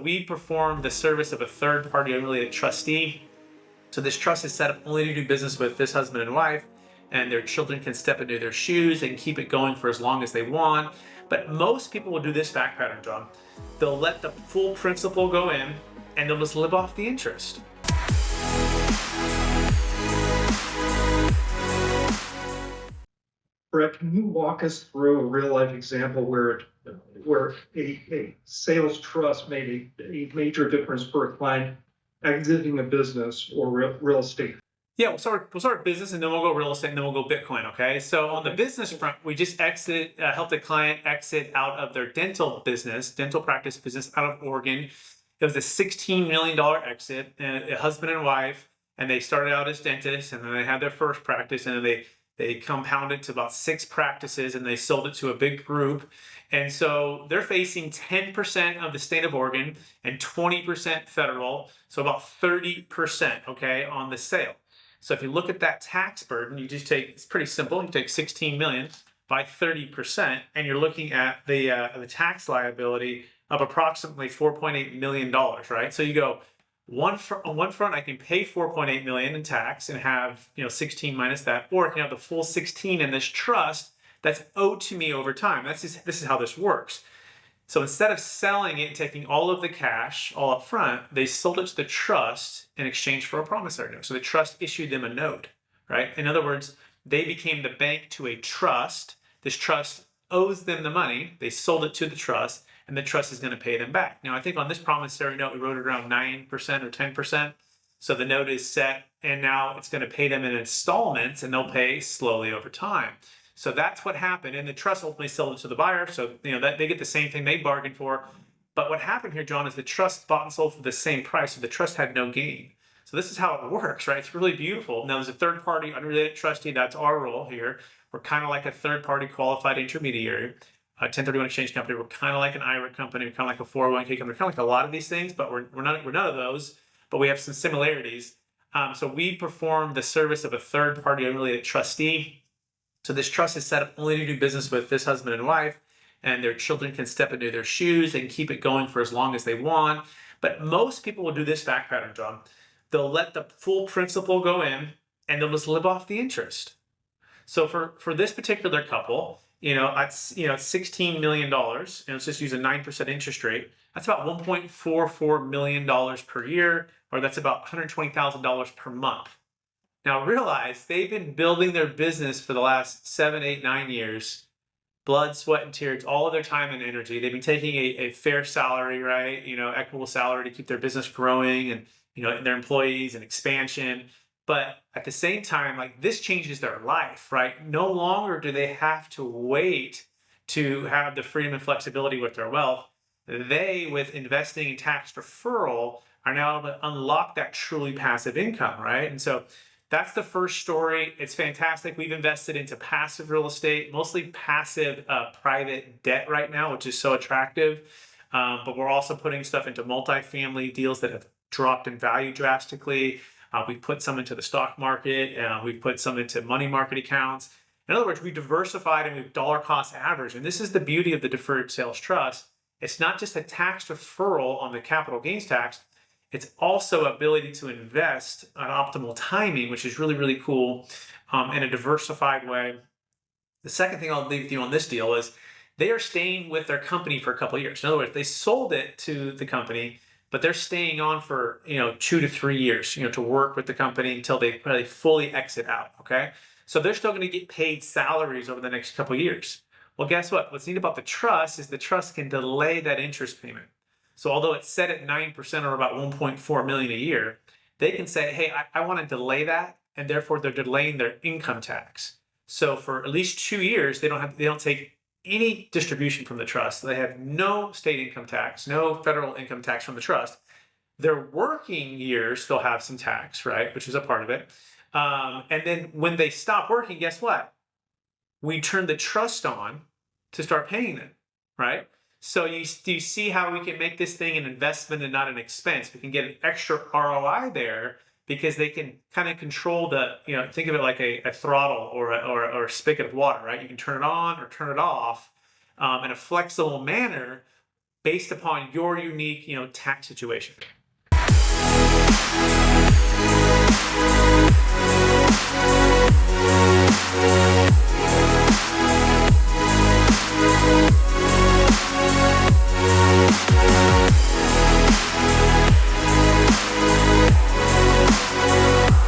we perform the service of a third-party unrelated trustee. So this trust is set up only to do business with this husband and wife, and their children can step into their shoes and keep it going for as long as they want. But most people will do this fact pattern, John. They'll let the full principal go in, and they'll just live off the interest. Brett, can you walk us through a real life example where a sales trust made a major difference for a client exiting a business or real estate? Yeah, we'll start with business, and then we'll go real estate, and then we'll go Bitcoin, okay? So on the business front, we just helped a client exit out of their dental practice business out of Oregon. It was a $16 million exit, and a husband and wife, and they started out as dentists, and then they had their first practice, and then they compounded to about 6 practices, and they sold it to a big group. And so they're facing 10% of the state of Oregon and 20% federal, so about 30%, okay, on the sale. So if you look at that tax burden, you just take, it's pretty simple, you take 16 million by 30%, and you're looking at the tax liability of approximately $4.8 million, right? So you go, on one front, I can pay 4.8 million in tax and have 16 minus that, or I can have the full 16 in this trust that's owed to me over time. This is how this works. So instead of selling it and taking all of the cash all up front, they sold it to the trust in exchange for a promissory note. So the trust issued them a note, right? In other words, they became the bank to a trust. This trust owes them the money. They sold it to the trust, and the trust is going to pay them back. Now, I think on this promissory note, we wrote it around 9% or 10%. So the note is set, and now it's going to pay them in installments, and they'll pay slowly over time. So that's what happened, and the trust ultimately sold it to the buyer. So that they get the same thing they bargained for. But what happened here, John, is the trust bought and sold for the same price, so the trust had no gain. So this is how it works, right? It's really beautiful. Now, there's a third-party unrelated trustee. That's our role here. We're kind of like a third-party qualified intermediary, a 1031 exchange company. We're kind of like an IRA company. We're kind of like a 401k company. We're kind of like a lot of these things, but we're none of those. But we have some similarities. So we perform the service of a third-party unrelated trustee. So this trust is set up only to do business with this husband and wife, and their children can step into their shoes and keep it going for as long as they want. But most people will do this fact pattern, John. They'll let the full principal go in, and they'll just live off the interest. So for this particular couple, it's $16 million, and let's just use a 9% interest rate. That's about $1.44 million per year, or that's about $120,000 per month. Now realize they've been building their business for the last 7, 8, 9 years, blood, sweat, and tears, all of their time and energy. They've been taking a fair salary, right? Equitable salary to keep their business growing and, their employees and expansion. But at the same time, this changes their life, right? No longer do they have to wait to have the freedom and flexibility with their wealth. They, with investing in tax deferral, are now able to unlock that truly passive income, right? And so that's the first story. It's fantastic. We've invested into passive real estate, mostly passive private debt right now, which is so attractive. But we're also putting stuff into multifamily deals that have dropped in value drastically. We put some into the stock market. We've put some into money market accounts. In other words, we diversified and we've dollar cost average. And this is the beauty of the deferred sales trust. It's not just a tax deferral on the capital gains tax. It's also ability to invest at optimal timing, which is really, really cool in a diversified way. The second thing I'll leave with you on this deal is they are staying with their company for a couple of years. In other words, they sold it to the company, but they're staying on for 2 to 3 years, to work with the company until they fully exit out. Okay, so they're still going to get paid salaries over the next couple of years. Well, guess what? What's neat about the trust is the trust can delay that interest payment. So although it's set at 9% or about 1.4 million a year, they can say, hey, I want to delay that, and therefore they're delaying their income tax. So for at least 2 years, they don't take any distribution from the trust. They have no state income tax, no federal income tax from the trust. Their working years still have some tax, right, which is a part of it. And then when they stop working, guess what? We turn the trust on to start paying them, right? So you see how we can make this thing an investment and not an expense? We can get an extra ROI there because they can kind of control the, think of it like a throttle or a spigot of water, right? You can turn it on or turn it off in a flexible manner based upon your unique, tax situation.